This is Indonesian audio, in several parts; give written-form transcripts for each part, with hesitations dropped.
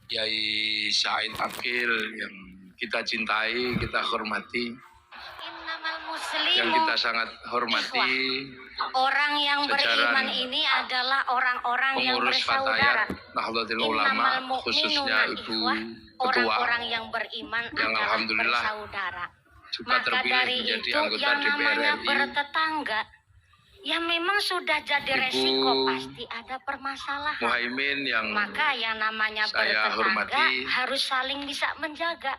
Yai Said Akil yang kita cintai, kita hormati, yang kita sangat hormati. Orang yang beriman ini adalah orang-orang yang bersaudara. Nahdlatul Ulama, khususnya Ibu Ketua, orang-orang yang beriman yang adalah alhamdulillah bersaudara. juga Maka terpilih dari menjadi itu anggota yang namanya DPR RI. bertetangga, ya memang sudah jadi Ibu resiko, pasti ada permasalahan. Muhaimin yang Maka yang namanya saya bertetangga hormati, harus saling bisa menjaga.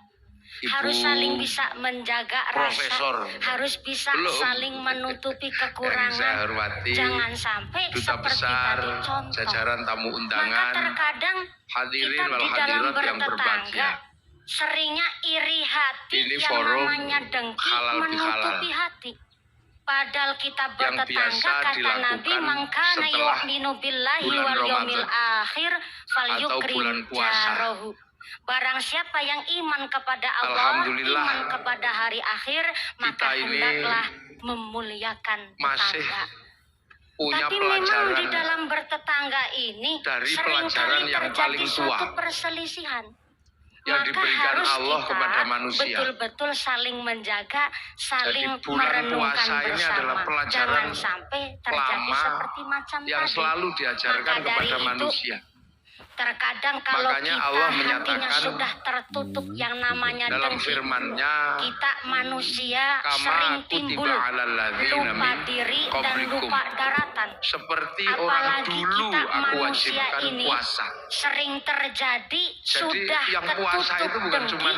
Ibu Harus saling bisa menjaga Profesor, rasa, harus bisa belum saling menutupi yang kekurangan. saya hormati, Jangan sampai Duta seperti Besar, tadi contoh. jajaran tamu Maka undangan, terkadang hadirin kita wal di dalam hadirat yang bertetangga berbahagia. seringnya iri hati, Ini yang forum namanya dengki halal menutupi bihalal. hati. Padahal kita Yang bertetangga, biasa kata dilakukan Nabi, mangkana setelah yu'minu billahi bulan wal yawmil Ramadan akhir atau falyukrim bulan puasa. jarahu. Barang siapa yang iman kepada Allah, Alhamdulillah, iman kepada hari akhir, maka kita ini hendaklah memuliakan masih tetangga. punya Tapi memang di pelajaran dalam bertetangga ini dari seringkali pelajaran yang terjadi paling tua suatu perselisihan. yang Maka diberikan harus Allah kita kepada manusia. betul-betul saling menjaga, saling Jadi bulan merenungkan puasa ini bersama. adalah pelajaran Jangan sampai terjadi lama seperti macam yang tadi. selalu diajarkan Maka dari kepada itu, manusia. terkadang kalau Makanya kita Allah hatinya menyatakan sudah tertutup yang namanya dalam dengki, firman-Nya, kita manusia kama sering kutiba timbul alal ladzina lupa min diri dan qablikum. lupa daratan. Seperti orang Apalagi dulu kita aku manusia wajibkan ini puasa. sering terjadi Jadi sudah yang puasa ketutup itu bukan dengki, cuma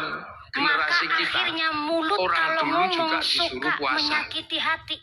generasi maka kita. akhirnya mulut Orang kalau dulu ngomong juga disuruh suka puasa. menyakiti hati.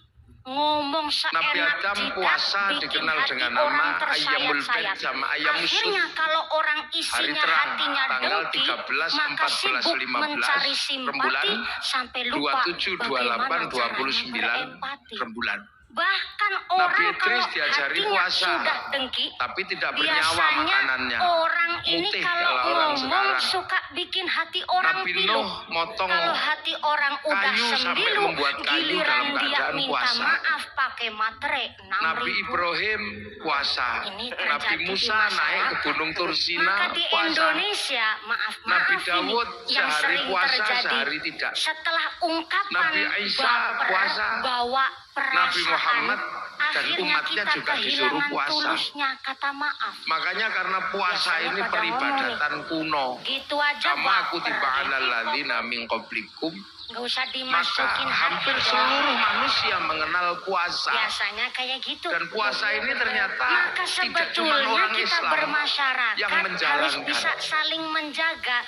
Ngomong Nabi seenak Adam jidat, puasa bikin dikenal hati dengan orang nama Ayyamul Bid tersayat-sayat. sama Ayyamus Akhirnya Sud. kalau orang Hari isinya terang, hatinya tanggal dengki, 13, maka 14, sibuk 15, mencari simpati rembulan, sampai lupa 27, 28, bagaimana 29 caranya berempati. rembulan. Bahkan Nabi orang Idris kalau diajari hatinya puasa, sudah dengki, tapi tidak bernyawa biasanya makanannya. orang ini Mutih kalau kalau orang ngomong sekarang. suka bikin hati orang Nabi pilu. Nuh motong Kalau hati orang udah kayu sampai sembilu, membuat kayu giliran dalam dia keadaan minta puasa. maaf pakai materai 6.000. Nabi Ibrahim puasa. Ini Nabi terjadi di Musa naik ke masyarakat. Gunung Tursina Maka di puasa. Indonesia, maaf Nabi ini Dawud yang sehari sering puasa, terjadi sehari tidak. setelah ungkapan Nabi Isa baper, puasa. bawa perasaan, Nabi Muhammad dan akhirnya umatnya kita juga disuruh kehilangan puasa. tulusnya kata maaf. Makanya karena puasa Biasanya ini pada peribadatan kuno. Gitu aja Kama baper. kutiba alal ladzina min qablikum. Nggak usah Maka dimasukin hampir hati dong. seluruh manusia mengenal puasa. Biasanya kayak gitu. Dan puasa ini ternyata Maka tidak cuma sebetulnya orang kita Islam bermasyarakat yang harus menjalankan. bisa saling menjaga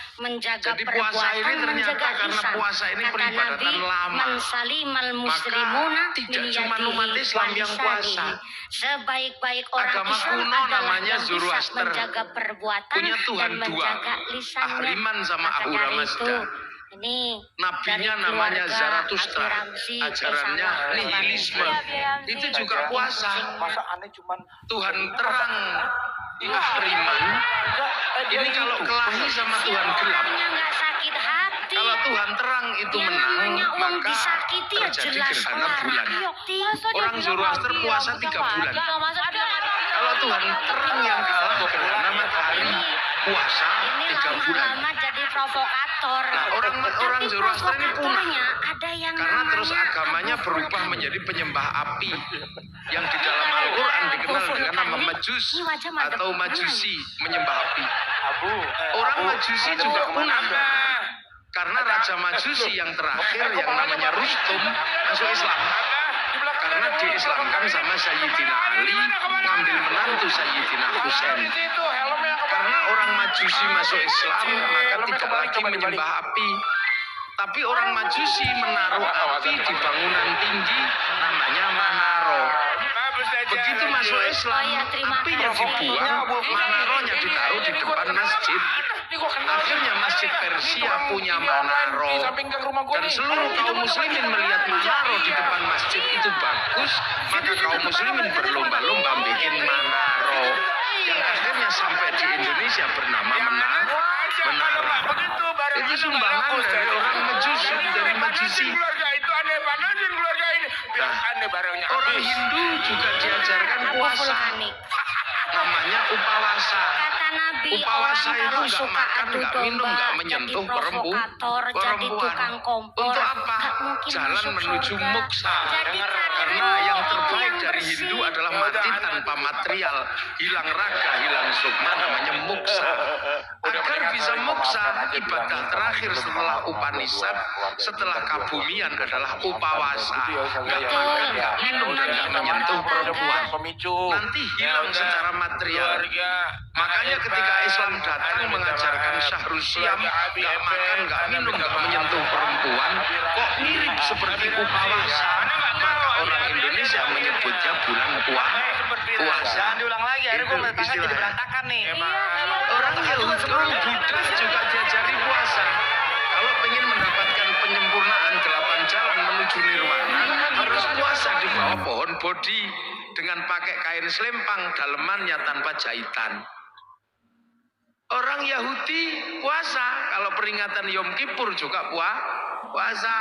Jadi puasa perbuatan, ini ternyata menjaga karena lisan. puasa ini Kata peribadatan Nabi, lama. "Man salimal muslimuna Maka tidak min cuma yadihi umat Islam wa yang lisanihi." puasa. Sebaik-baik orang Agama Islam kuno adalah namanya yang bisa Zoroaster. menjaga perbuatan Punya Tuhan dan dua, menjaga lisannya. Ahriman sama Maka Ahura dari Mazda. itu, ini Nabinya dari namanya keluarga Zarathustra. Abi Ramzi, Ajarannya sama nihilisme. Itu juga puasa. Masa aneh cuman Tuhan terang, Ahriman. Ini kalau kelahi sama Tuhan gelap. Orangnya nggak sakit hati. Kalau Tuhan terang itu Yang menang, namanya uang maka disakiti ya terjadi jelas gerhana lara bulan. hati. Orang Zoroaster puasa 3 bulan. Kalau Tuhan terang yang kalah, gerhana matahari puasa Ini 3 bulan. lama-lama jadi provokator. Nah, orang Tapi Zoroaster ini punah. provokatornya ada yang Karena terus namanya agamanya Abu berubah Vulkan. menjadi penyembah api yang di dalam Al-Quran dikenal dengan nama Majus atau Majusi, menyembah api. Abu. Orang Majusi juga punah karena Raja Majusi yang terakhir yang namanya Rustum masuk Islam. Karena diislamkan sama Sayyidina Ali, ngambil menantu Sayyidina Husain. Karena orang Majusi masuk Islam, maka tidak lagi menyembah api. Tapi orang Majusi menaruh api di bangunan tinggi, namanya Manaro. Begitu masuk Islam, apinya dibuang, Manaronya ditaruh di depan masjid. Akhirnya masjid Persia punya Manaro. Dan seluruh kaum muslimin melihat Manaro di depan masjid itu bagus, maka kaum muslimin berlomba-lomba bikin Manaro. Yang akhirnya sampai di Indonesia bernama Menara. Itu sumbangan dari orang Majusi, dari Majusi. Nah, orang Hindu juga diajarkan Abu puasa. Vulkanik. Namanya upawasa. Kata Nabi, Upawasa orang itu NU nggak makan, nggak minum, nggak menyentuh perempuan. tukang kompor. Untuk apa? Jalan menuju moksa. Karena yang terbaik dari Hindu adalah mati tanpa material, hilang raga, hilang sukma, namanya moksa. Agar bisa moksa, ibadah terakhir setelah Upanishad, setelah kabumian adalah upawasa. Nggak makan, nggak minum, dan nggak menyentuh perempuan. Nanti hilang secara material. Makanya ketika Islam datang mengajarkan syahrul siam, nggak makan, nggak minum, nggak menyentuh perempuan, kok mirip seperti upawasa. Maka orang Indonesia menyebutnya bulan puasa. Diulang lagi, akhirnya gue Itu jadi istilahnya. berantakan nih. Orang Yahudi, orang Buddha juga diajari puasa. Kalau pengen mendapatkan penyempurnaan 8 jalan menuju nirwana, harus puasa di bawah pohon bodhi dengan pakai kain selempang, dalemannya tanpa jahitan. Orang Yahudi puasa, kalau peringatan Yom Kippur juga puasa.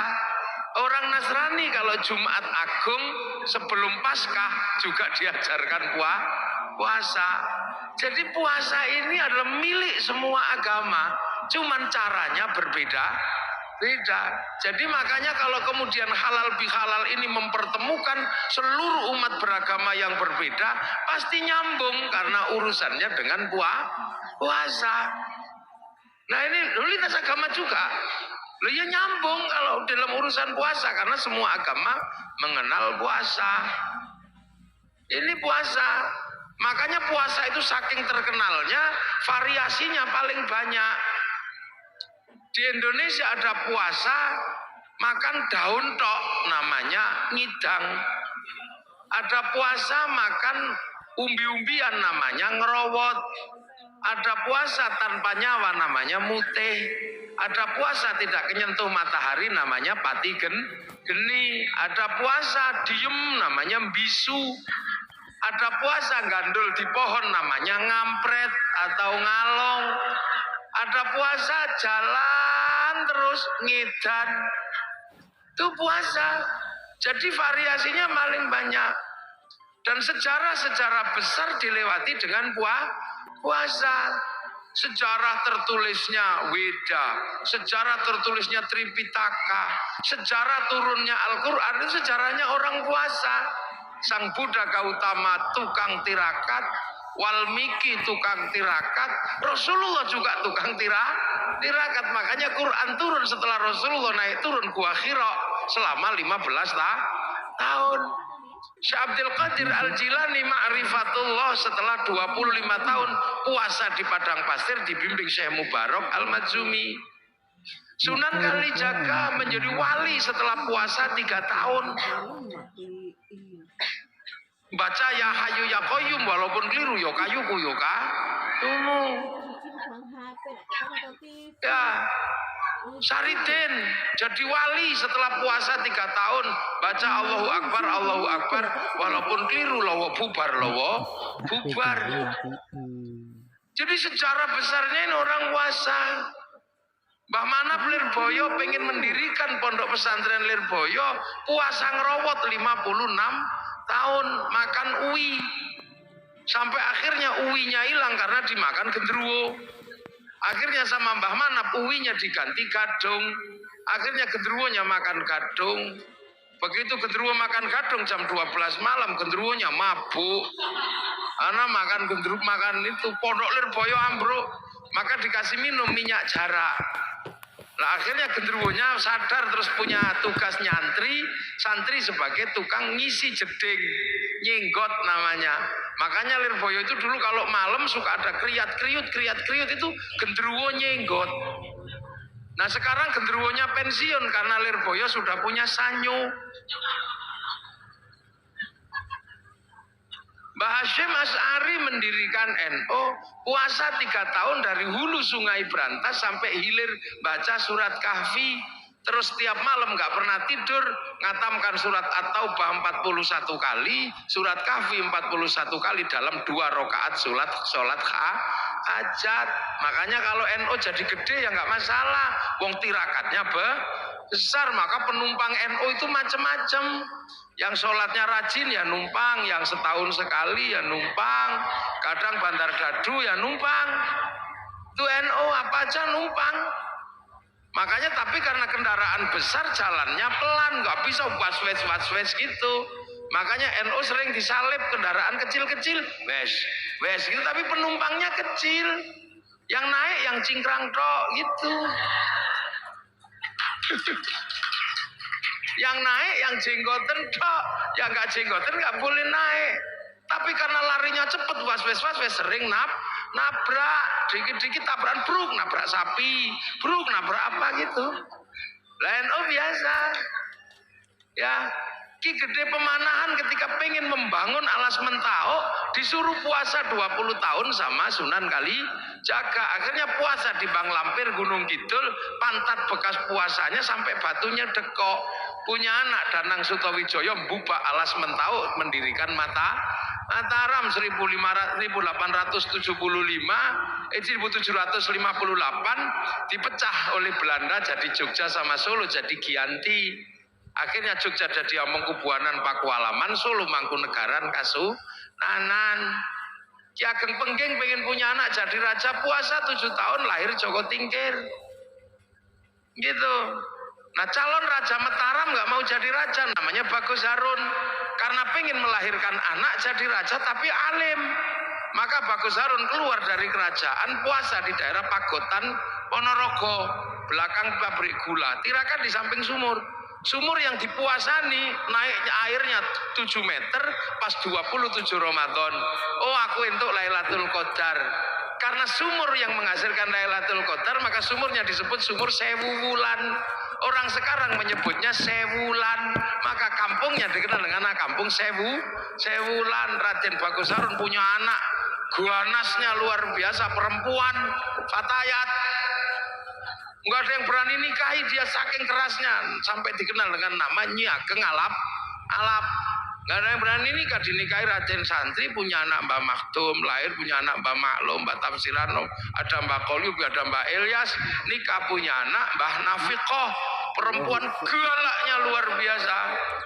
Orang Nasrani kalau Jumat Agung sebelum Paskah juga diajarkan puasa. Jadi puasa ini adalah milik semua agama, cuman caranya berbeda. Jadi makanya kalau kemudian halal bihalal ini mempertemukan seluruh umat beragama yang berbeda, pasti nyambung karena urusannya dengan puasa. Nah ini lintas agama juga. Loh ya nyambung kalau dalam urusan puasa karena semua agama mengenal puasa. Ini puasa. Makanya puasa itu saking terkenalnya variasinya paling banyak. Di Indonesia ada puasa makan daun tok namanya ngidang. Ada puasa makan umbi-umbian namanya ngerowot. Ada puasa tanpa nyawa namanya mutih. Ada puasa tidak kenyentuh matahari namanya pati geni. Ada puasa diem namanya bisu. Ada puasa gandul di pohon namanya ngampret atau ngalong. Ada puasa jalan terus ngedan. Itu puasa. Jadi variasinya paling banyak. Dan sejarah-sejarah besar dilewati dengan puasa. Sejarah tertulisnya Weda, sejarah tertulisnya Tripitaka, sejarah turunnya Al-Quran itu sejarahnya orang puasa. Sang Buddha Gautama tukang tirakat, Walmiki tukang tirakat, Rasulullah juga tukang tirakat. Makanya Quran turun setelah Rasulullah naik turun Gua Hira selama 15 tahun. Syekh Abdul Qadir Al-Jilani Ma'rifatullah setelah 25 tahun puasa di padang pasir dibimbing Syekh Mubarak Al-Madzumi. Sunan Kalijaga menjadi wali setelah puasa 3 tahun. Baca ya hayu ya qayyum walaupun keliru ya kayuku ya dulu. Ya. Saridin jadi wali setelah puasa 3 tahun. Baca Allahu Akbar walaupun keliru lawa bubar. Jadi sejarah besarnya ini orang puasa. Mbah Manaf Lirboyo pengen mendirikan pondok pesantren Lirboyo, puasa ngerowot 56 tahun, makan uwi. Sampai akhirnya uwinya hilang karena dimakan genderuwo. Akhirnya sama Mbah Manaf uwinya diganti gadung. Akhirnya genderuwonya makan gadung. Begitu genderuwo makan gadung jam 12 malam genderuwonya mabuk. Karena makan itu pondok Lirboyo ambruk. Maka dikasih minum minyak jarak. Nah akhirnya genderuwonya sadar terus punya tugas santri sebagai tukang ngisi jeding, nyenggot namanya. Makanya Lirboyo itu dulu kalau malam suka ada kriut itu genderuwo nyenggot. Nah sekarang genderuwonya pensiun karena Lirboyo sudah punya sanyo. Mbah Hashim Asy'ari mendirikan NU, puasa 3 tahun dari hulu Sungai Brantas sampai hilir baca surat Kahfi. Terus tiap malam gak pernah tidur, ngatamkan surat At-Taubah 41 kali, surat Kahfi 41 kali dalam 2 rakaat sholat hajat. Makanya kalau NU jadi gede ya gak masalah, wong tirakatnya besar, maka penumpang NU itu macam-macam. Yang sholatnya rajin ya numpang, yang setahun sekali ya numpang, kadang Bandar Dadu ya numpang. Itu NU apa aja numpang. Makanya tapi karena kendaraan besar jalannya pelan, nggak bisa was-was gitu. Makanya NU sering disalib kendaraan kecil-kecil, wes gitu, tapi penumpangnya kecil. Yang naik yang cingkrang tok gitu. Yang naik yang jenggoten tok, yang nggak jenggoten nggak boleh naik. Tapi karena larinya cepet, was-was sering nabrak, dikit-dikit tabrakan, bruk, nabrak sapi, bruk, nabrak apa gitu. NU biasa. Ya, Ki Gede Pemanahan ketika pengen membangun alas Mentao, disuruh puasa 20 tahun sama Sunan Kalijaga. Akhirnya puasa di Bang Lampir Gunung Kidul, pantat bekas puasanya sampai batunya dekok. Punya anak Danang Sutawijaya membuka alas Mentao, mendirikan Mataram 1875, 1758 dipecah oleh Belanda jadi Jogja sama Solo jadi Giyanti. Akhirnya Jogja jadi Amangkubuanan Pakualaman, Solo Mangkunegaran Kasunanan. Ki Ageng Pengging pengen punya anak jadi raja, puasa 7 tahun, lahir Joko Tingkir. Gitu. Nah calon Raja Mataram nggak mau jadi raja, namanya Bagus Harun. Karena pengen melahirkan anak jadi raja tapi alim. Maka Bagus Harun keluar dari kerajaan, puasa di daerah Pagotan Ponorogo, belakang pabrik gula, tirakan di samping sumur. Sumur yang dipuasani naiknya airnya 7 meter pas 27 Ramadan. Oh aku untuk Lailatul Qadar. Karena sumur yang menghasilkan Lailatul Qadar, maka sumurnya disebut sumur Sewulan. Orang sekarang menyebutnya Sewulan, maka kampungnya dikenal dengan kampung Sewulan. Raden Bagus Harun punya anak, ganasnya luar biasa, perempuan, fatayat. Enggak ada yang berani nikahi dia saking kerasnya, sampai dikenal dengan nama Nyi Ageng Alap. Enggak ada yang berani nikah, dinikahi Raden Santri, punya anak Mbah Maktum, lahir punya anak Mbah Maklum, Mbah Tafsirano, ada Mbah Kolyub, ada Mbah Ilyas, nikah punya anak Mbah Nafiqoh, perempuan galaknya luar biasa.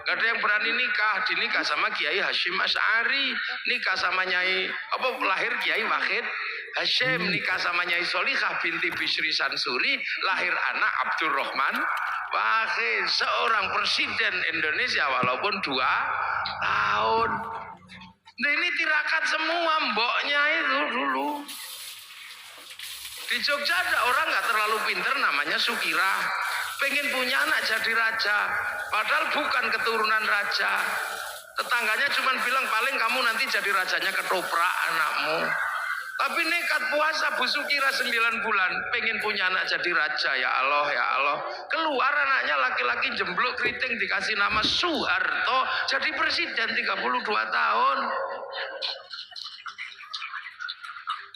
Enggak ada yang berani nikah, dinikah sama Kiai Hashim Asy'ari, nikah sama Nyai lahir Kiai Wahid Hashim, nikah sama Nyai Solikah binti Bisri Sansuri, lahir anak Abdurrahman Wahid, seorang presiden Indonesia walaupun 2 tahun. Nah ini tirakat semua mboknya itu dulu. Di Jogja ada orang nggak terlalu pinter namanya Sukira, pengen punya anak jadi raja, padahal bukan keturunan raja. Tetangganya cuma bilang paling kamu nanti jadi rajanya ketoprak anakmu. Tapi nekat puasa Bu Sukira 9 bulan, pengen punya anak jadi raja, ya Allah ya Allah. Keluar anaknya laki-laki jemblok keriting, dikasih nama Soeharto, jadi presiden 32 tahun.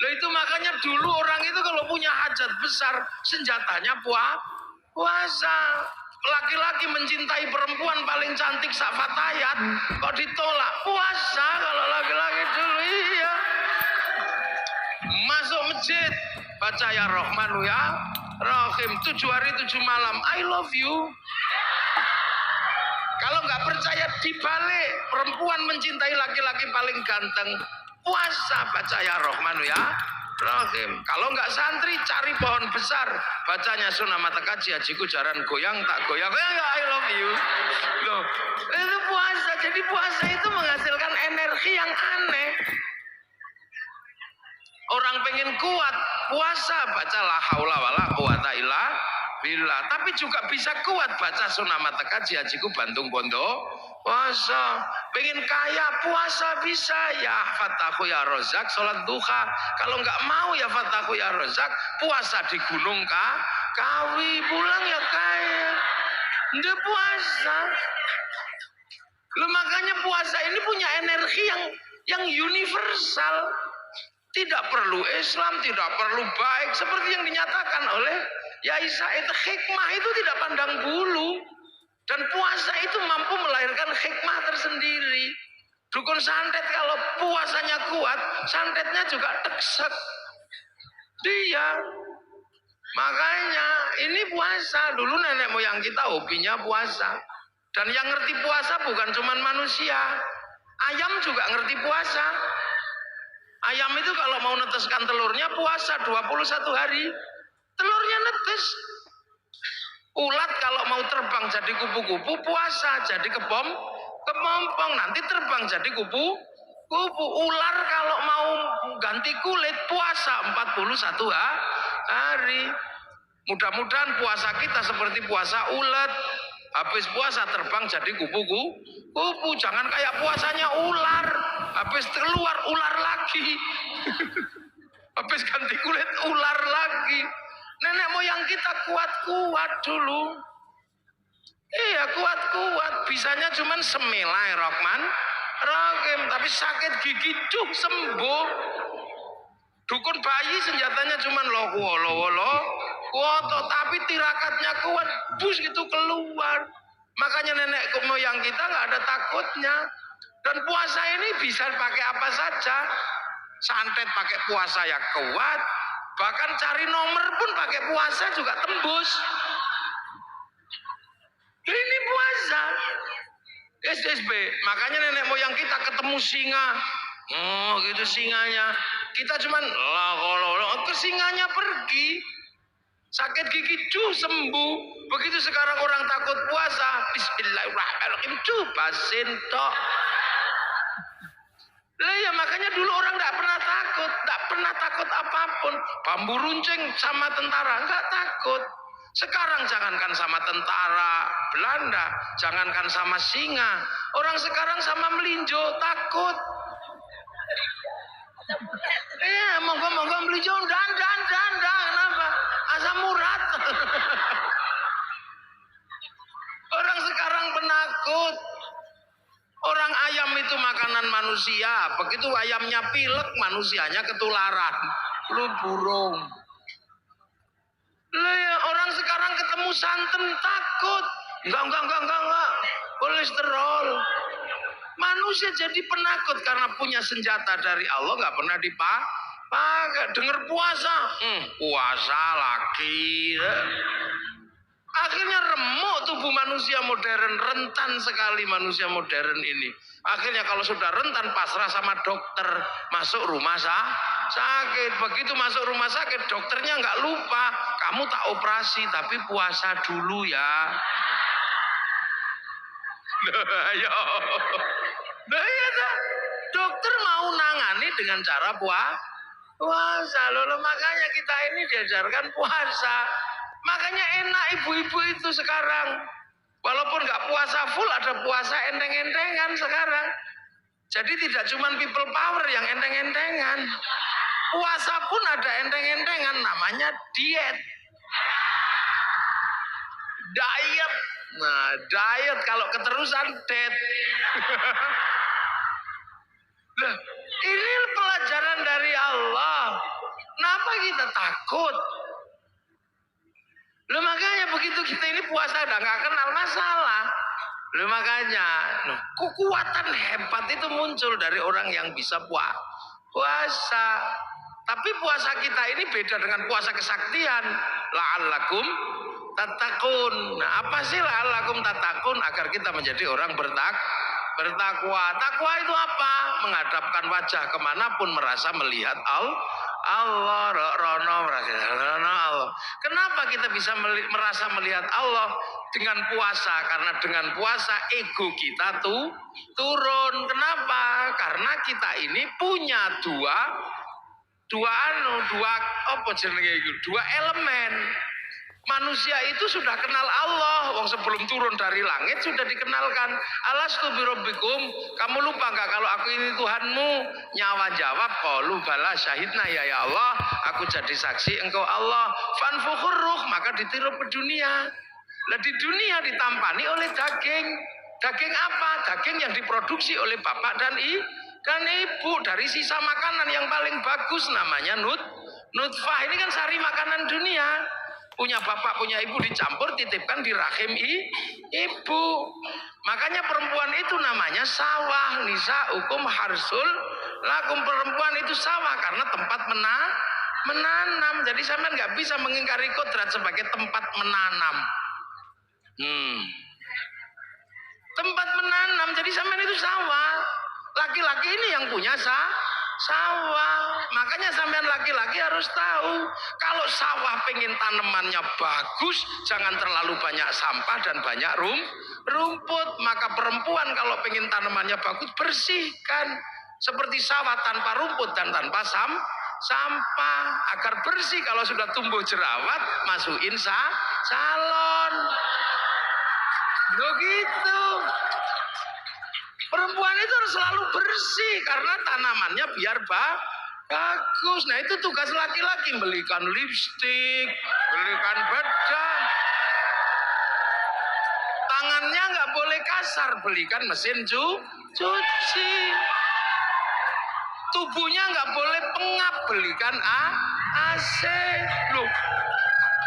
Loh itu makanya dulu orang itu kalau punya hajat besar, senjatanya puasa. Laki-laki mencintai perempuan paling cantik safatayat, kok ditolak? Puasa kalau laki-laki dulu, iya. Masuk masjid, baca ya Rahmanu ya Rahim, 7 hari 7 malam, I love you. Kalau nggak percaya dibalik, perempuan mencintai laki-laki paling ganteng, puasa baca ya Rahmanu ya Rahim. Kalau nggak santri cari pohon besar, bacanya Sunan Mata Kaji Hajiku Jaran goyang tak goyang, ya I love you. Loh, itu puasa. Jadi puasa itu menghasilkan energi yang aneh. Orang pengen kuat, puasa baca la haula wala quwata illa billah. Tapi juga bisa kuat baca Sunan Mata Kaji Hajiku Bantung Bondo puasa. Pengen kaya, puasa bisa, ya Fatahu ya Rozak, sholat duha. Kalau nggak mau ya Fatahu ya Rozak, puasa di Gunung Kawi, pulang ya kaya. Nggak puasa. Loh, makanya puasa ini punya energi yang universal. Tidak perlu Islam, tidak perlu baik, seperti yang dinyatakan oleh Yai Said. Hikmah itu tidak pandang bulu, dan puasa itu mampu melahirkan hikmah tersendiri. Dukun santet kalau puasanya kuat, santetnya juga teksek dia. Makanya ini puasa, dulu nenek moyang kita hobinya puasa. Dan yang ngerti puasa bukan cuma manusia, ayam juga ngerti puasa. Ayam itu kalau mau neteskan telurnya puasa 21 hari. Telurnya netes. Ulat kalau mau terbang jadi kupu-kupu puasa jadi kepompong, nanti terbang jadi kupu-kupu. Ular kalau mau ganti kulit puasa 41 hari. Mudah-mudahan puasa kita seperti puasa ulat. Habis puasa terbang jadi kupu-kupu. Jangan kayak puasanya ular. Habis keluar ular lagi. Habis ganti kulit ular lagi. Nenek moyang kita kuat-kuat dulu. Iya kuat-kuat. Bisanya cuman semilai Rahman Rahim. Tapi sakit gigi sembuh. Dukun bayi senjatanya cuman lowo. Tapi tirakatnya kuat. Bus gitu keluar. Makanya nenek moyang kita nggak ada takutnya. Dan puasa ini bisa pakai apa saja. Santet pakai puasa ya kuat. Bahkan cari nomor pun pakai puasa juga tembus. Ini puasa. SSB. Makanya nenek moyang kita ketemu singa. Oh gitu singanya. Kita cuman ke singanya pergi. Sakit gigi sembuh. Begitu sekarang orang takut puasa. Bismillahirrahmanirrahim. Basin tok. Lah ya makanya dulu orang nggak pernah takut apapun. Bambu runcing sama tentara nggak takut. Sekarang jangankan sama tentara Belanda, jangankan sama singa, orang sekarang sama melinjo takut. Monggo melinjo dan kenapa? Asam urat. Orang sekarang penakut. Orang ayam itu makanan manusia. Begitu ayamnya pilek, manusianya ketularan. Lu burung. Orang sekarang ketemu santan takut. Enggak. Kolesterol. Manusia jadi penakut karena punya senjata dari Allah nggak pernah dipakai. Dengar puasa. Puasa lagi. Akhirnya remuk tubuh manusia modern, rentan sekali manusia modern ini. Akhirnya kalau sudah rentan pasrah sama dokter, masuk rumah sakit. Begitu masuk rumah sakit, dokternya nggak lupa, kamu tak operasi tapi puasa dulu ya. Dokter mau nangani dengan cara puasa. Loh, makanya kita ini diajarkan puasa. Makanya enak ibu-ibu itu sekarang. Walaupun nggak puasa full, ada puasa enteng-entengan sekarang. Jadi tidak cuma people power yang enteng-entengan. Puasa pun ada enteng-entengan, namanya diet. Nah, diet kalau keterusan dead. Loh, ini pelajaran dari Allah. Kenapa kita takut? Loh makanya begitu kita ini puasa udah nggak kenal masalah. Loh makanya kekuatan hebat itu muncul dari orang yang bisa puasa. Tapi puasa kita ini beda dengan puasa kesaktian. La'allakum tattaqun. Nah, apa sih la'allakum tattaqun? Agar kita menjadi orang bertakwa. Takwa itu apa? Menghadapkan wajah kemanapun merasa melihat Allah. Kenapa kita bisa merasa melihat Allah? Dengan puasa. Karena dengan puasa ego kita tuh turun. Kenapa? Karena kita ini punya dua elemen. Manusia itu sudah kenal Allah. Wong sebelum turun dari langit sudah dikenalkan. Alastu birabbikum, kamu lupa nggak kalau aku ini Tuhanmu? Nyawa jawab, qalu bala syahidna ya Allah, aku jadi saksi engkau Allah. Fanfukhur ruh, maka ditirup ke dunia. Lah di dunia ditampani oleh daging. Daging apa? Daging yang diproduksi oleh bapak dan ibu dari sisa makanan yang paling bagus namanya nutfah. Ini kan sari makanan dunia. Punya bapak, punya ibu dicampur, titipkan di rahim ibu. Makanya perempuan itu namanya sawah. Nisa hukum harsul lakum, perempuan itu sawah karena tempat menanam. Jadi sampean nggak bisa mengingkari kodrat sebagai tempat menanam. Tempat menanam. Jadi sampean itu sawah. Laki-laki ini yang punya sawah. Makanya sampean laki-laki harus tahu, kalau sawah pengen tanamannya bagus, jangan terlalu banyak sampah dan banyak rumput. Maka perempuan kalau pengen tanamannya bagus, bersihkan seperti sawah tanpa rumput dan tanpa sampah, agar bersih. Kalau sudah tumbuh jerawat, masukin salon. Begitu. Perempuan itu harus selalu bersih karena tanamannya biar bagus. Nah, itu tugas laki-laki, belikan lipstik, belikan bedak. Tangannya nggak boleh kasar, belikan mesin cuci. Tubuhnya nggak boleh pengap, belikan AC. Loh,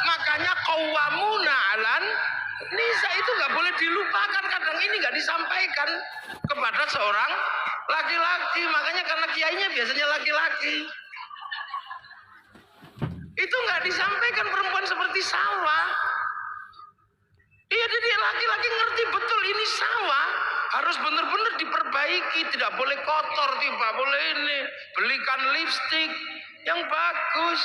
makanya qawwamuna 'alan nisa itu nggak boleh dilupakan. Kadang ini nggak disampaikan kepada seorang laki-laki. Makanya karena kiainya biasanya laki-laki, itu nggak disampaikan perempuan seperti sawah. Iya, jadi laki-laki ngerti betul ini sawah harus benar-benar diperbaiki, tidak boleh kotor, tidak boleh ini. Belikan lipstik yang bagus.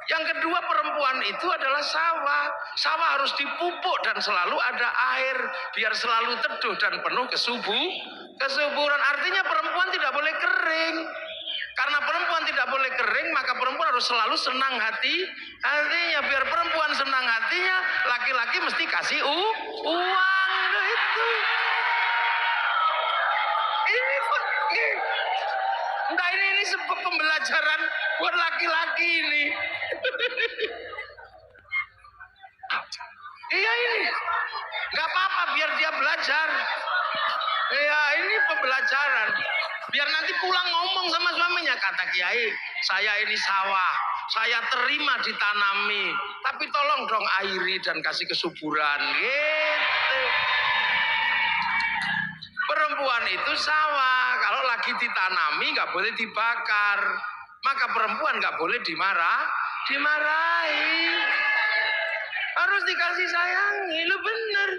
Yang kedua, perempuan itu adalah sawah. Sawah harus dipupuk dan selalu ada air biar selalu teduh dan penuh kesuburan. Artinya perempuan tidak boleh kering. Karena perempuan tidak boleh kering, maka perempuan harus selalu senang hatinya. Biar perempuan senang hatinya, laki-laki mesti kasih uang. Nah, itu. Entah ini sebuah pembelajaran buat laki-laki ini. Iya, ini nggak apa-apa biar dia belajar. Iya, ini pembelajaran. Biar nanti pulang ngomong sama suaminya, kata kiai, saya ini sawah, saya terima ditanami, tapi tolong dong airi dan kasih kesuburan. Gitu. Perempuan itu sawah, kalau lagi ditanami nggak boleh dibakar, maka perempuan nggak boleh dimarahi, harus dikasih sayangi. Lu bener.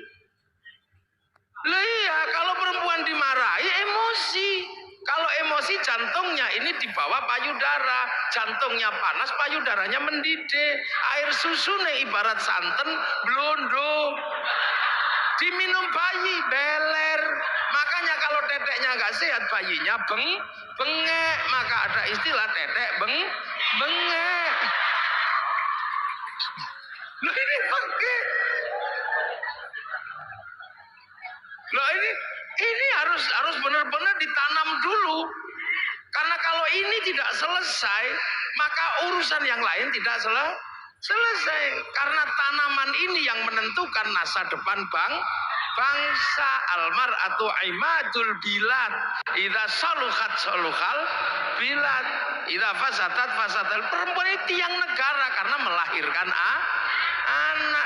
Lu iya, kalau perempuan dimarahi emosi. Kalau emosi jantungnya ini di bawah payudara, jantungnya panas, payudaranya mendidih. Air susu nih ibarat santan blondo. Diminum bayi beler. Makanya kalau teteknya nggak sehat, bayinya bengek. Maka ada istilah tetek bengek. Loh, ini bengek. Loh, ini harus benar-benar ditanam dulu. Karena kalau ini tidak selesai, maka urusan yang lain tidak selesai. Karena tanaman ini yang menentukan masa depan bangsa. Almar'atu imadul bilad. Idza saluhat saluhal bilad. Idza fasadat fasadal. Perempuan itu tiang negara karena melahirkan anak.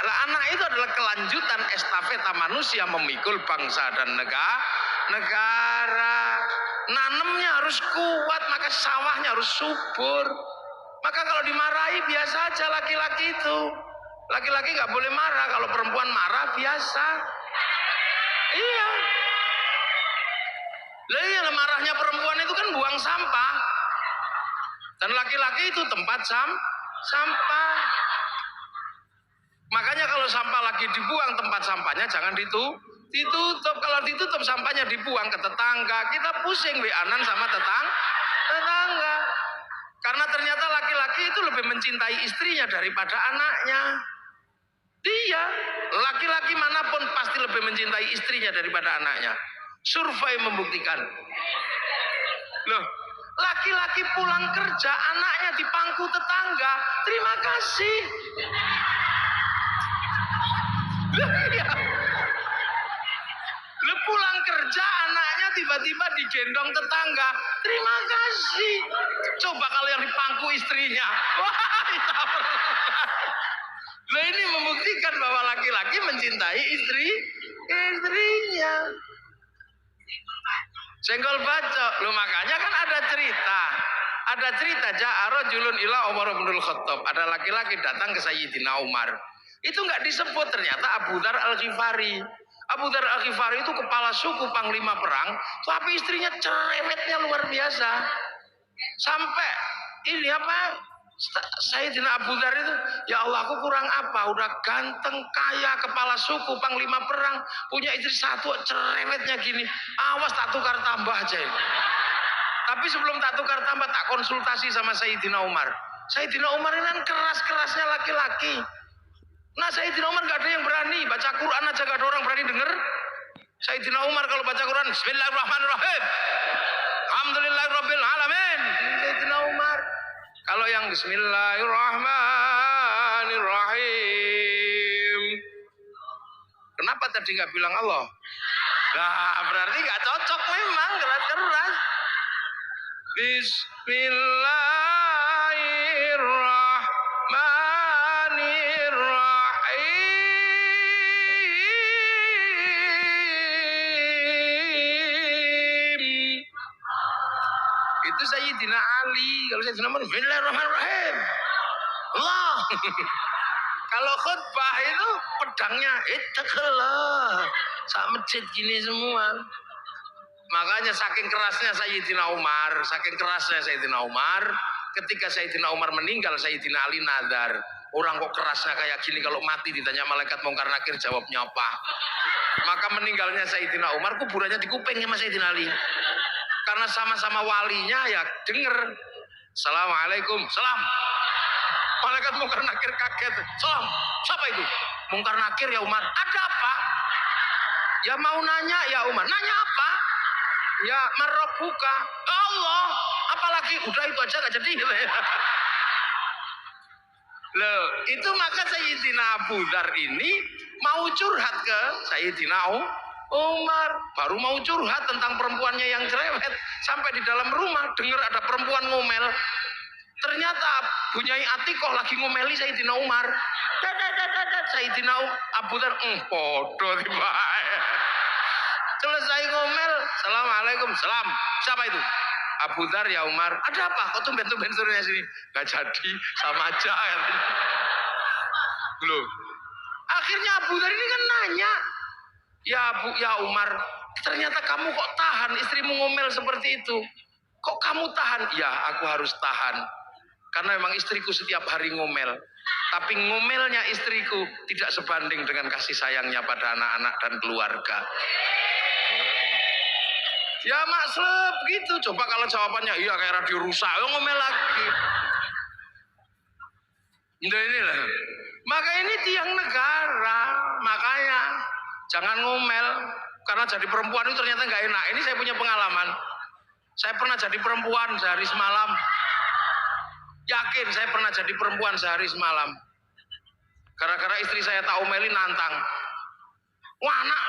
Anak itu adalah kelanjutan estafeta manusia memikul bangsa dan negara. Nanemnya harus kuat, maka sawahnya harus subur. Maka kalau dimarahi biasa aja laki-laki itu. Laki-laki nggak boleh marah. Kalau perempuan marah biasa. Iya. Lah iya, marahnya perempuan itu kan buang sampah. Dan laki-laki itu tempat sampah. Makanya kalau sampah lagi dibuang, tempat sampahnya jangan ditutup. Kalau ditutup sampahnya dibuang ke tetangga. Kita pusing WA-an sama tetangga. Karena ternyata laki-laki itu lebih mencintai istrinya daripada anaknya. Dia, laki-laki manapun pasti lebih mencintai istrinya daripada anaknya. Survei membuktikan. Loh, laki-laki pulang kerja, anaknya di pangku tetangga. Terima kasih. Loh, iya. Loh, pulang kerja, anaknya tiba-tiba digendong tetangga. Terima kasih. Coba kalau yang di pangku istrinya. Wah, loh, ini membuktikan bahwa laki-laki mencintai istrinya. Senggol bacok. Loh, makanya kan ada cerita Ja'ara julun ila Umar bin Khattab. Ada laki-laki datang ke Sayyidina Umar. Itu nggak disebut, ternyata Abu Dzar Al-Ghifari. Abu Dzar Al-Ghifari itu kepala suku panglima perang, tapi istrinya cerewetnya luar biasa. Sampai ini apa? Sayyidina Abu Dzar itu, ya Allah aku kurang apa? Udah ganteng, kaya, kepala suku, panglima perang, punya istri satu, cerewetnya gini. Awas tak tukar tambah aja. Tapi sebelum tak tukar tambah, tak konsultasi sama Sayyidina Umar. Sayyidina Umar ini kan keras-kerasnya laki-laki. Nah Sayyidina Umar gak ada yang berani baca Quran aja, gak ada orang berani denger. Sayyidina Umar kalau baca Quran, Bismillahirrahmanirrahim, Alhamdulillahirabbil alamin. Sayyidina Umar. Kalau yang Bismillahirrahmanirrahim, kenapa tadi nggak bilang Allah? Nah berarti nggak cocok memang, keras-keras. Bismillahirrahmanirrahim. Itu Sayyidina Ali. Kalau Sayyidina Umar, Bismillahirrahmanirrahim. Allah. Kalau khutbah itu pedangnya ittaqillah. Sak masjid gini semua. Makanya saking kerasnya Sayyidina Umar, ketika Sayyidina Umar meninggal, Sayyidina Ali nadar. Orang kok kerasnya kayak gini, kalau mati ditanya malaikat mungkar nakir jawabnya apa? Maka meninggalnya Sayyidina Umar, kuburannya di kuping sama Sayyidina Ali. Karena sama-sama walinya ya denger. Assalamualaikum, salam. Malaikat mungkar nakir kaget. Salam, siapa itu? Mungkar nakir ya Umar. Ada apa? Ya mau nanya ya Umar. Nanya apa? Ya marabbuka. Allah. Apalagi udah itu aja gak jadi. Loh, itu maka Sayyidina Abu Dzar ini mau curhat ke Sayyidina Umar. Baru mau curhat tentang perempuannya yang cerewet. Sampai di dalam rumah dengar ada perempuan ngomel. Ternyata Bunyai Atikoh lagi ngomeli Sayyidina Umar. Sayyidina Abu Dzar podo tiba. Selesai ngomel, Assalamualaikum, salam. Siapa itu? Abu Dzar ya Umar. Ada apa? Kok tumben-tumben suruhnya sini? Gak jadi, sama aja. Loh. Akhirnya Abu Dzar ini kan nanya, ya Umar, ternyata kamu kok tahan istrimu ngomel seperti itu? Kok kamu tahan? Ya, aku harus tahan. Karena memang istriku setiap hari ngomel. Tapi ngomelnya istriku tidak sebanding dengan kasih sayangnya pada anak-anak dan keluarga. Ya maksud gitu. Coba kalau jawabannya iya kayak radio rusak, ngomel lagi. Inilah. Maka ini tiang negara. Makanya jangan ngomel. Karena jadi perempuan itu ternyata nggak enak. Ini saya punya pengalaman. Saya pernah jadi perempuan sehari semalam. Yakin saya pernah jadi perempuan sehari semalam. Gara-gara istri saya tak omeli nantang. Wah anak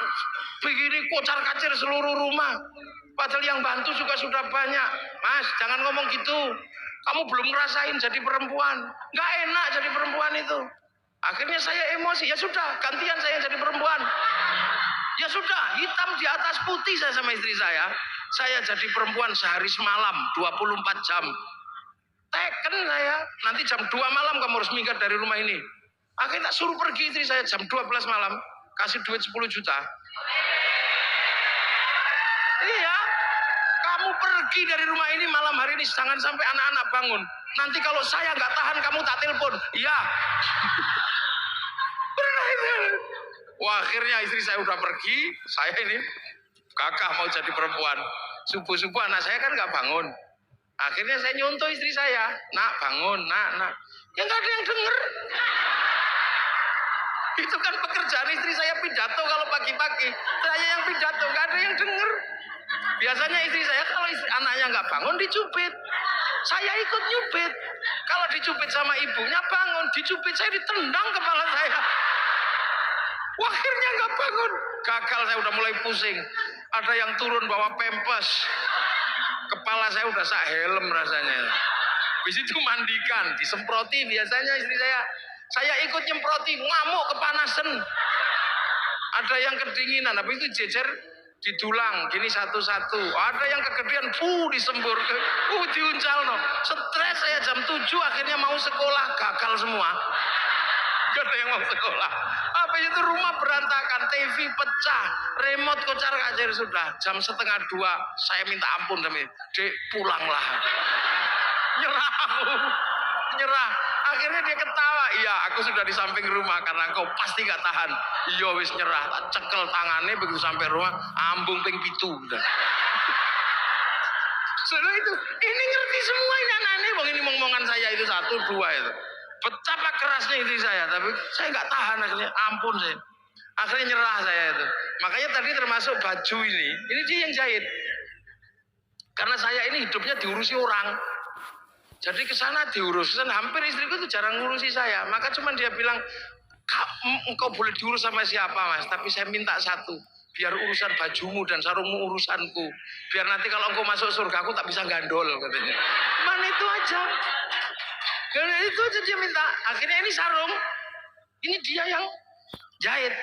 begini kocar-kacir seluruh rumah. Padahal yang bantu juga sudah banyak. Mas, jangan ngomong gitu. Kamu belum ngerasain jadi perempuan. Nggak enak jadi perempuan itu. Akhirnya saya emosi. Ya sudah, gantian saya jadi perempuan. Ya sudah, hitam di atas putih saya sama istri saya. Saya jadi perempuan sehari semalam, 24 jam. Teken saya. Nanti jam 2 malam kamu harus minggat dari rumah ini. Akhirnya tak suruh pergi istri saya jam 12 malam. Kasih duit 10 juta. Iya, kamu pergi dari rumah ini malam hari ini, jangan sampai anak-anak bangun. Nanti kalau saya nggak tahan, kamu tak telepon. Iya. Pernah itu. Wah, akhirnya istri saya udah pergi, saya ini gagah mau jadi perempuan. Subuh-subuh anak saya kan nggak bangun. Akhirnya saya nyontoh istri saya, nak bangun, nak. Ya nggak ada yang denger. Itu kan pekerjaan istri saya pidato kalau pagi-pagi. Saya yang pidato, nggak ada yang denger. Biasanya istri saya kalau anaknya nggak bangun dicubit, saya ikut nyubit. Kalau dicubit sama ibunya bangun, dicubit saya ditendang kepala saya. Wah, akhirnya nggak bangun, gagal, saya udah mulai pusing. Ada yang turun bawa pempes, kepala saya udah sak helm rasanya. Habis itu mandikan, disemproti biasanya istri saya ikut nyemproti, ngamuk kepanasan. Ada yang kedinginan, habis itu jejer didulang gini satu-satu. Ada yang kegedean, disembur, diuncal no. Stres saya jam 7 akhirnya mau sekolah, gagal semua. Gak ada yang mau sekolah. Habis itu rumah berantakan, TV pecah, remote kocar kacir sudah. Jam 1:30 saya minta ampun sama Dek, pulanglah. Nyerah aku. Nyerah. Akhirnya dia ketawa. Iya, aku sudah di samping rumah karena engkau pasti gak tahan. Iya wis nyerah. Tak cekel tangannya begitu sampai rumah, ambung ping 7 udah. Setelah itu, ini ngerti semua ini anak-anak. Bang ini ngomongan saya itu 1, 2 itu. Betapa kerasnya istri saya, tapi saya nggak tahan akhirnya. Ampun saya. Akhirnya nyerah saya itu. Makanya tadi termasuk baju ini dia yang jahit. Karena saya ini hidupnya diurusi orang. Jadi ke sana diurus. Hampir istriku itu jarang ngurusi saya. Maka cuma dia bilang, engkau boleh diurus sama siapa mas, tapi saya minta satu. Biar urusan bajumu dan sarungmu urusanku. Biar nanti kalau engkau masuk surga aku tak bisa gandol katanya. Cuman itu aja. Karena itu aja dia minta. Akhirnya ini sarung. Ini dia yang jahit.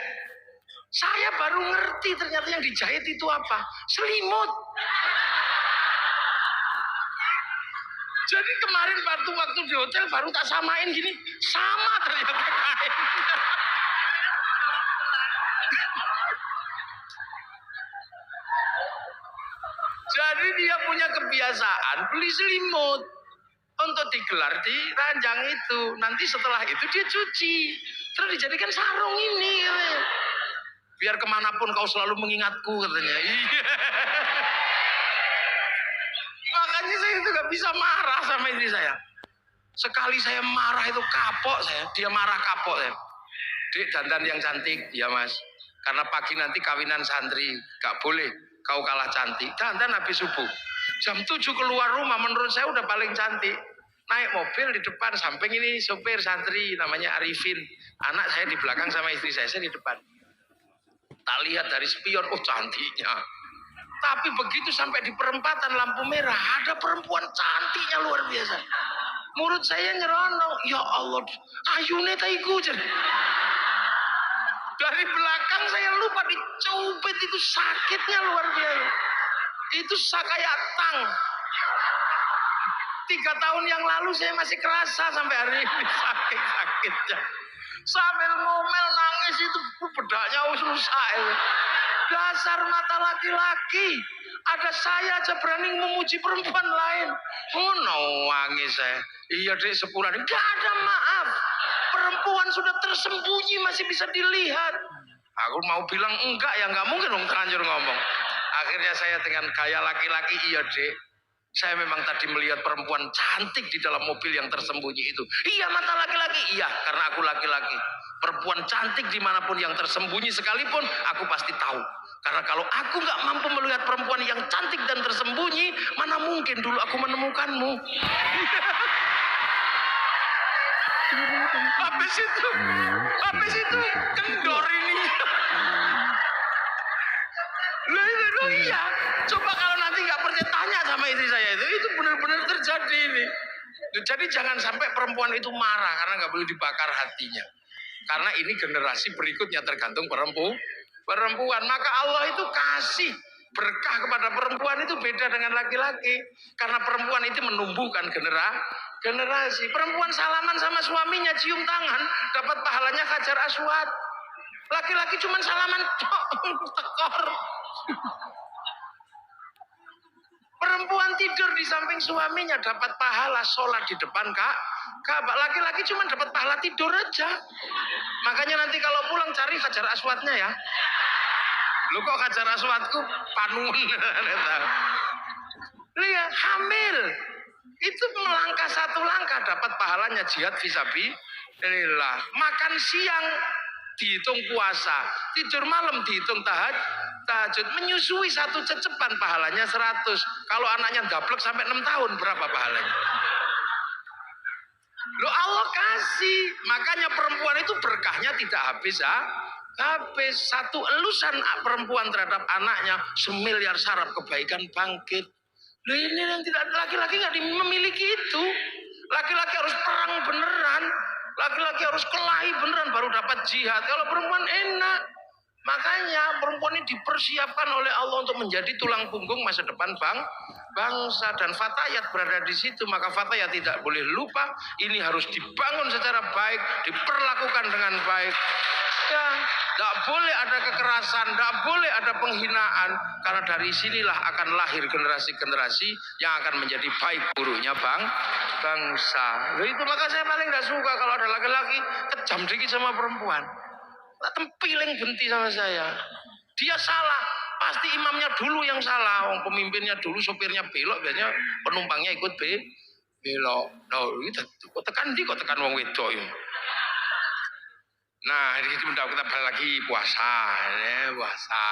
Saya baru ngerti ternyata yang dijahit itu apa. Selimut. Jadi kemarin waktu di hotel baru tak samain gini. Sama ternyata kain. Jadi dia punya kebiasaan beli selimut untuk digelar di ranjang itu. Nanti setelah itu dia cuci, terus dijadikan sarung ini. Biar kemanapun kau selalu mengingatku katanya. Makanya saya itu gak bisa marah sama istri saya. Sekali saya marah itu kapok saya, dia marah kapok saya. Dek dandan yang cantik, ya mas. Karena pagi nanti kawinan santri, gak boleh kau kalah cantik. Dandan habis subuh. Jam 7 keluar rumah menurut saya udah paling cantik. Naik mobil di depan, samping ini sopir santri namanya Arifin. Anak saya di belakang sama istri saya di depan. Tak lihat dari spion, oh cantiknya. Tapi begitu sampai di perempatan lampu merah, ada perempuan cantiknya luar biasa. Mulut saya nyeronong, ya Allah, ayune taiku. Dari belakang saya lupa dicubit, itu sakitnya luar biasa. Itu kayak tang. 3 tahun yang lalu saya masih kerasa sampai hari ini sakit-sakitnya. Sambil ngomel nangis itu bedaknya rusak. Dasar mata laki-laki. Ada saya aja berani memuji perempuan lain. Oh no, nangis saya. Iya dek sepulan. Gak ada maaf. Perempuan sudah tersembunyi masih bisa dilihat. Aku mau bilang enggak ya nggak mungkin dong terlanjur ngomong. Akhirnya saya dengan gaya laki-laki, iya dek. Saya memang tadi melihat perempuan cantik di dalam mobil yang tersembunyi itu. Iya mata laki-laki, iya karena aku laki-laki. Perempuan cantik dimanapun yang tersembunyi sekalipun aku pasti tahu. Karena kalau aku nggak mampu melihat perempuan yang cantik dan tersembunyi, mana mungkin dulu aku menemukanmu. Habis itu kendor ini. Loh iya. Coba kalau nanti nggak percaya tanya sama istri saya itu benar-benar terjadi ini. Jadi jangan sampai perempuan itu marah karena nggak boleh dibakar hatinya. Karena ini generasi berikutnya tergantung perempuan. Maka Allah itu kasih berkah kepada perempuan itu beda dengan laki-laki. Karena perempuan itu menumbuhkan generasi. Perempuan salaman sama suaminya cium tangan dapat pahalanya Hajar Aswad. Laki-laki cuma salaman tekor. Perempuan tidur di samping suaminya dapat pahala sholat di depan Ka'bah. Laki-laki cuma dapat pahala tidur aja. Makanya nanti kalau pulang cari Hajar Aswadnya ya. Lu kok Hajar Aswadku panun. Lihat hamil itu melangkah 1 langkah dapat pahalanya jihad fisabilillah. Makan siang dihitung puasa, tidur malam dihitung tahajud, menyusui 1 cecepan pahalanya 100. Kalau anaknya daplek sampai 6 tahun berapa pahalanya? Lo Allah kasih, makanya perempuan itu berkahnya tidak habis. Habis 1 elusan perempuan terhadap anaknya 1 miliar saraf kebaikan bangkit. Loh ini yang tidak laki-laki nggak memiliki itu. Laki-laki harus perang beneran. Laki-laki harus kelahi beneran baru dapat jihad. Kalau perempuan enak. Makanya perempuan ini dipersiapkan oleh Allah untuk menjadi tulang punggung masa depan bangsa. Dan fatayat berada di situ. Maka fatayat tidak boleh lupa. Ini harus dibangun secara baik. Diperlakukan dengan baik. Ya, tidak boleh ada kekerasan, tidak boleh ada penghinaan, karena dari sinilah akan lahir generasi-generasi yang akan menjadi baik buruknya bangsa. Loh, itu maka saya paling tidak suka kalau ada laki-laki kejam dikit sama perempuan. Tak tempiling benti sama saya. Dia salah, pasti imamnya dulu yang salah. Wong pemimpinnya dulu, sopirnya belok, biasanya penumpangnya ikut belok. Nah, itu kok tekan wong wedok ya. Nah, ini kita balik lagi puasa, ya, puasa.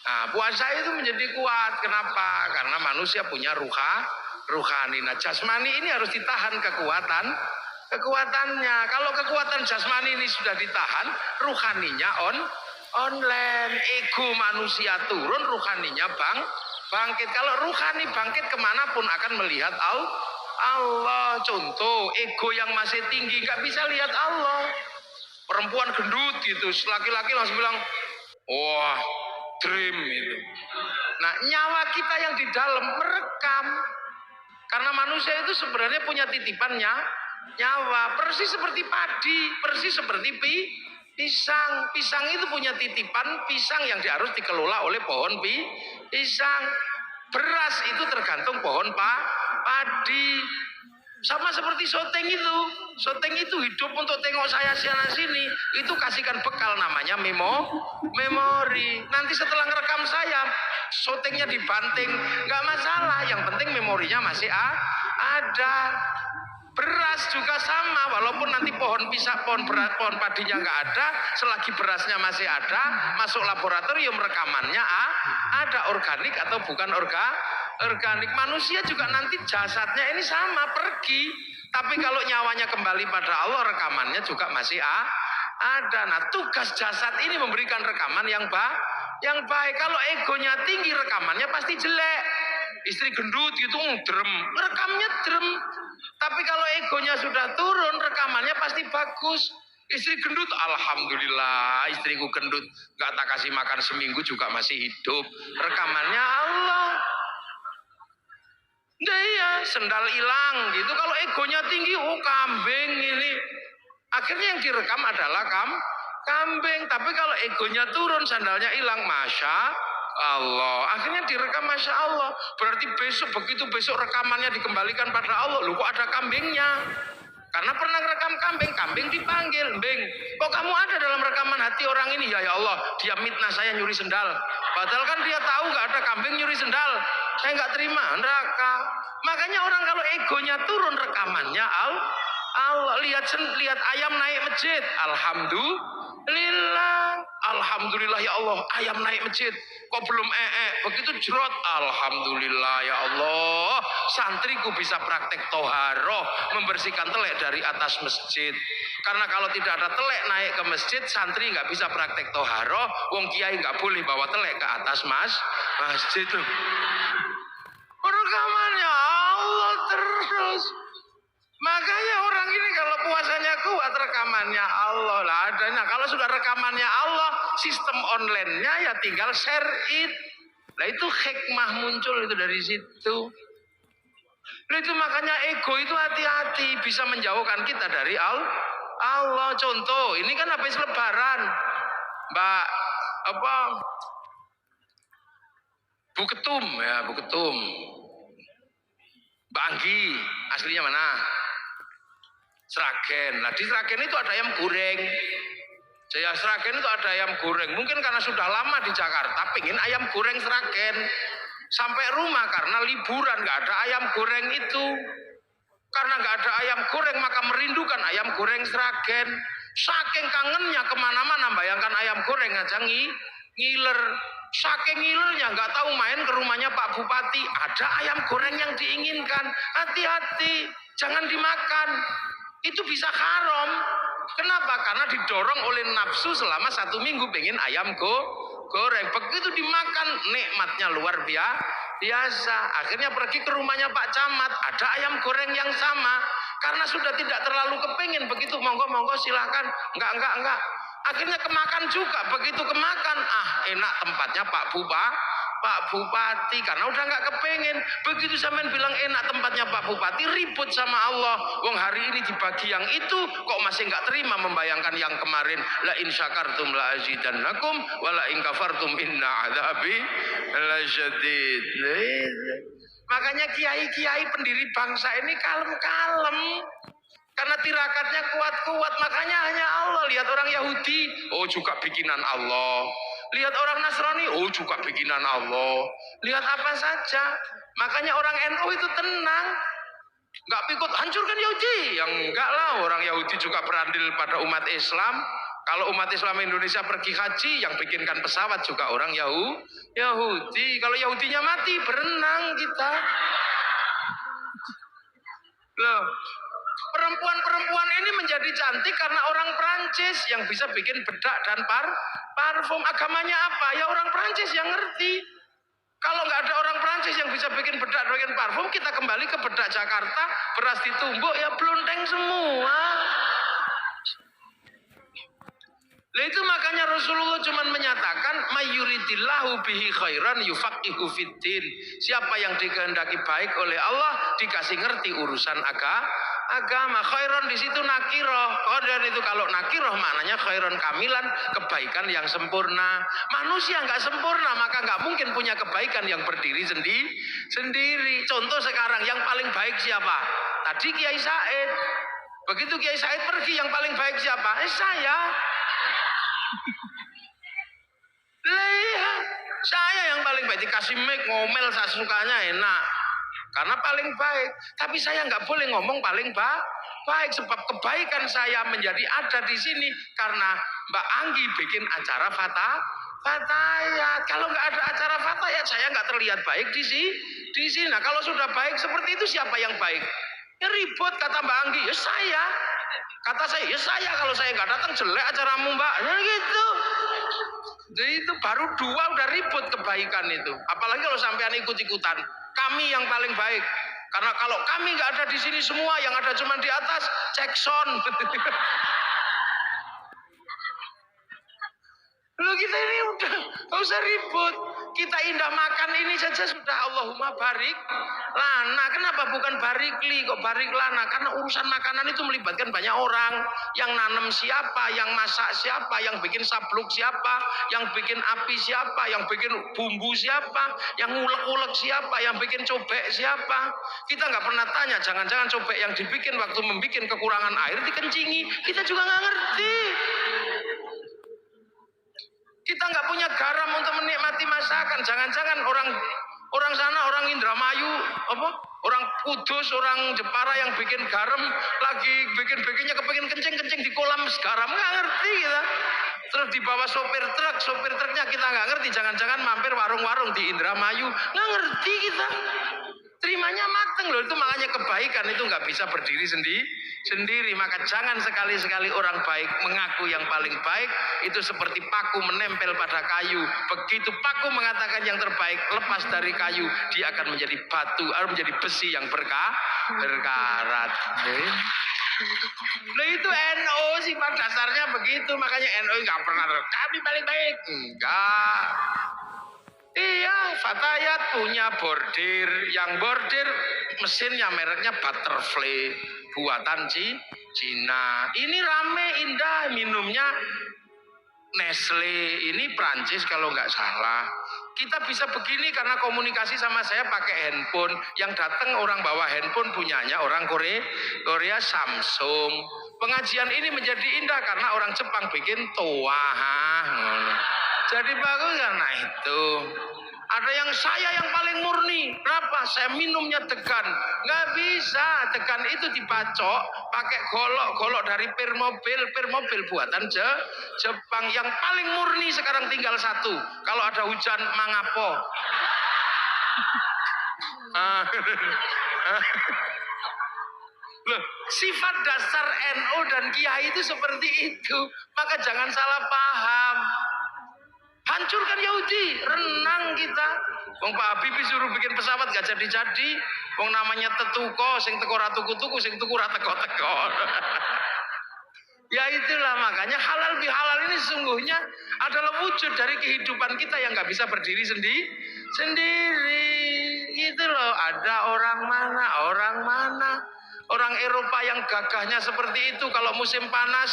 Nah, puasa itu menjadi kuat. Kenapa? Karena manusia punya ruhani. Nah, jasmani ini harus ditahan kekuatannya. Kalau kekuatan jasmani ini sudah ditahan, ruhaninya online. Ego manusia turun, ruhaninya bangkit. Kalau ruhani bangkit, kemanapun akan melihat Allah. Contoh, ego yang masih tinggi nggak bisa lihat Allah. Perempuan gendut gitu, laki-laki langsung bilang, wah, dream itu. Nah, nyawa kita yang di dalam merekam. Karena manusia itu sebenarnya punya titipannya nyawa, persis seperti padi, persis seperti pisang. Pisang itu punya titipan pisang yang harus dikelola oleh pohon pisang. Beras itu tergantung pohon padi. Sama seperti syuting itu. Syuting itu hidup untuk tengok saya sana sini. Itu kasihkan bekal namanya memori. Nanti setelah ngerekam saya, syutingnya dibanting, nggak masalah. Yang penting memorinya masih ada. Beras juga sama, walaupun nanti pohon padinya nggak ada, selagi berasnya masih ada, masuk laboratorium rekamannya ada organik atau bukan organik. Manusia juga nanti jasadnya ini sama pergi, tapi kalau nyawanya kembali pada Allah, rekamannya juga masih ada. Nah, tugas jasad ini memberikan rekaman yang baik. Kalau egonya tinggi, rekamannya pasti jelek. Istri gendut gitu, drem, rekamnya drem. Tapi kalau egonya sudah turun, rekamannya pasti bagus. Istri gendut, alhamdulillah, istriku gendut, gak tak kasih makan seminggu juga masih hidup. Rekamannya Allah. Nah iya, sendal hilang gitu. Kalau egonya tinggi, oh kambing ini. Akhirnya yang direkam adalah kambing. Tapi kalau egonya turun, sandalnya hilang, masya Allah. Akhirnya direkam masya Allah. Berarti begitu besok rekamannya dikembalikan pada Allah. Loh, kok ada kambingnya? Karena pernah rekam kambing dipanggil, Bing, kok kamu ada dalam rekaman hati orang ini? Ya Allah, dia mitnah saya nyuri sendal. Padahal kan dia tahu nggak ada kambing nyuri sendal. Saya nggak terima, neraka. Makanya orang kalau egonya turun, rekamannya Allah. Lihat ayam naik masjid, alhamdulillah ya Allah, ayam naik masjid. Kok belum begitu jerot, alhamdulillah ya Allah, santriku bisa praktek toharoh, membersihkan telek dari atas masjid. Karena kalau tidak ada telek naik ke masjid, santri nggak bisa praktek toharoh. Wong kiai nggak boleh bawa telek ke atas masjid. Rekamannya Allah terus. Makanya orang ini kalau puasanya kuat, rekamannya Allah lah ada. Nah, kalau sudah rekamannya Allah, sistem online-nya ya tinggal share it. Nah, itu hikmah muncul itu dari situ. Nah, itu makanya ego itu hati-hati, bisa menjauhkan kita dari Allah. Contoh, ini kan habis lebaran, Bu Ketum. Mbak Anggi, aslinya mana? Sragen. Nah, di Sragen itu ada ayam goreng. Jaya Sragen itu ada ayam goreng. Mungkin karena sudah lama di Jakarta, pengen ayam goreng Sragen. Sampai rumah karena liburan nggak ada ayam goreng itu. Karena nggak ada ayam goreng, maka merindukan ayam goreng Sragen. Saking kangennya kemana-mana, bayangkan ayam goreng aja ngiler. Saking ngilernya nggak tahu main ke rumahnya Pak Bupati, ada ayam goreng yang diinginkan. Hati-hati, jangan dimakan. Itu bisa haram. Kenapa? Karena didorong oleh nafsu selama 1 minggu pengen ayam goreng. Begitu dimakan, nikmatnya luar biasa. Akhirnya pergi ke rumahnya Pak Camat, ada ayam goreng yang sama. Karena sudah tidak terlalu kepingin, begitu monggo silakan. Enggak. Akhirnya kemakan juga. Begitu kemakan, enak tempatnya Pak Pak Bupati, karena udah nggak kepengen. Begitu sampean bilang enak tempatnya Pak Bupati, ribut sama Allah. Wong hari ini dibagi yang itu, kok masih nggak terima membayangkan yang kemarin. La in syakartum la azidannakum, wa la in kafartum inna adzabi lasyadid. Makanya kiai-kiai pendiri bangsa ini kalem-kalem. Karena tirakatnya kuat-kuat, makanya hanya Allah. Lihat orang Yahudi, oh juga bikinan Allah. Lihat orang Nasrani, oh juga bikinan Allah. Lihat apa saja. Makanya orang NU itu tenang. Nggak pikut, hancurkan Yahudi. Yang enggak lah, orang Yahudi juga berandil pada umat Islam. Kalau umat Islam Indonesia pergi haji, yang bikinkan pesawat juga orang Yahudi. Kalau Yahudinya mati, berenang kita. Loh, perempuan-perempuan ini menjadi cantik karena orang Prancis yang bisa bikin bedak dan parfum. Agamanya apa? Ya orang Prancis yang ngerti. Kalau nggak ada orang Prancis yang bisa bikin bedak dan bikin parfum, kita kembali ke bedak Jakarta, beras ditumbuk, ya blonteng semua. Nah itu makanya Rasulullah cuma menyatakan mayuridillahu bihi khairan yufaqihu fiddin. Siapa yang dikehendaki baik oleh Allah dikasih ngerti urusan agama. Khairan di situ nakiroh. Dan itu kalau nakiroh maknanya khairan kamilan, kebaikan yang sempurna. Manusia nggak sempurna, maka nggak mungkin punya kebaikan yang berdiri sendiri. Contoh sekarang yang paling baik siapa? Tadi Kiai Said. Begitu Kiai Said pergi, yang paling baik siapa? Saya. Lihat, saya yang paling baik, dikasih mic ngomel sesukanya enak karena paling baik. Tapi saya nggak boleh ngomong paling baik sebab kebaikan saya menjadi ada di sini karena Mbak Anggi bikin acara fatayat. Kalau nggak ada acara fatayat, saya nggak terlihat baik di sini. Nah kalau sudah baik seperti itu, siapa yang baik? Ya ribut kata Mbak Anggi, ya saya. Kata saya, ya saya, kalau saya nggak datang jelek acaramu Mbak. Ya gitu. Jadi itu baru dua udah ribut kebaikan itu. Apalagi kalau sampean ikut-ikutan. Kami yang paling baik. Karena kalau kami nggak ada di sini semua, yang ada cuma di atas, cek sound. Loh kita ini udah nggak usah ribut. Kita indah makan ini saja sudah Allahumma barik lana. Kenapa bukan barikli kok barik lana? Karena urusan makanan itu melibatkan banyak orang. Yang nanam siapa, yang masak siapa, yang bikin sabluk siapa, yang bikin api siapa, yang bikin bumbu siapa, yang ngulek-ngulek siapa, yang bikin cobek siapa. Kita nggak pernah tanya, jangan-jangan cobek yang dibikin waktu membikin kekurangan air dikencingi. Kita juga nggak ngerti. Kita nggak punya garam untuk menikmati masakan. Jangan-jangan orang sana, orang Indramayu, orang Kudus, orang Jepara yang bikin garam lagi bikinnya kepengin kencing di kolam garam, nggak ngerti kita. Terus dibawa sopir truknya kita nggak ngerti. Jangan-jangan mampir warung-warung di Indramayu, nggak ngerti kita. Terimanya mateng loh. Itu makanya kebaikan itu nggak bisa berdiri sendiri. Maka jangan sekali-sekali orang baik mengaku yang paling baik. Itu seperti paku menempel pada kayu. Begitu paku mengatakan yang terbaik, lepas dari kayu, dia akan menjadi batu atau menjadi besi yang berkarat. Nah itu NU sifat dasarnya begitu. Makanya NU nggak pernah kami paling baik. Enggak. Iya, Fatayat punya bordir. Yang bordir mesinnya mereknya Butterfly, buatan Cina. Ini rame, indah, minumnya Nestle. Ini Prancis kalau nggak salah. Kita bisa begini karena komunikasi sama saya pakai handphone. Yang datang orang bawa handphone punyanya orang Korea Samsung. Pengajian ini menjadi indah karena orang Jepang bikin toah. Jadi bagus karena itu. Ada yang saya yang paling murni. Kenapa? Saya minumnya degan. Nggak bisa. Degan itu dibacok pakai golok dari pir mobil buatan Jepang. Yang paling murni sekarang tinggal satu. Kalau ada hujan mangapo. Loh, sifat dasar NU dan Kiai itu seperti itu. Maka jangan salah paham. Hancurkan Yahudi, renang kita. Wong Pak Habibie suruh bikin pesawat gak jadi-jadi. Wong namanya tetuko, sing teko ra tuku-tuku, sing tuku ra teko-teko. Ya itulah makanya halal bihalal ini sesungguhnya adalah wujud dari kehidupan kita yang nggak bisa berdiri sendiri. Itu loh, ada orang mana, orang Eropa yang gagahnya seperti itu. Kalau musim panas,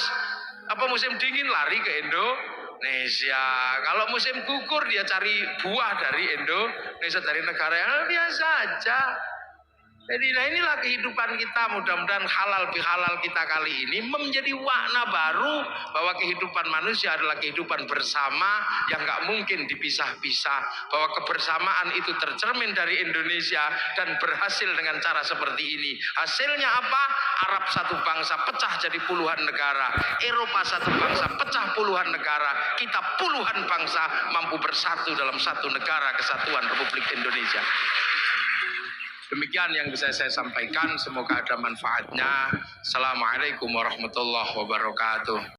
musim dingin lari ke Indonesia. Kalau musim gugur dia cari buah dari Indonesia, dari negara yang biasa aja. Jadi inilah kehidupan kita. Mudah-mudahan halal bihalal kita kali ini menjadi warna baru bahwa kehidupan manusia adalah kehidupan bersama yang nggak mungkin dipisah-pisah. Bahwa kebersamaan itu tercermin dari Indonesia dan berhasil dengan cara seperti ini. Hasilnya apa? Arab satu bangsa pecah jadi puluhan negara. Eropa satu bangsa pecah puluhan negara. Kita puluhan bangsa mampu bersatu dalam satu negara kesatuan Republik Indonesia. Demikian yang bisa saya sampaikan, semoga ada manfaatnya. Assalamualaikum warahmatullahi wabarakatuh.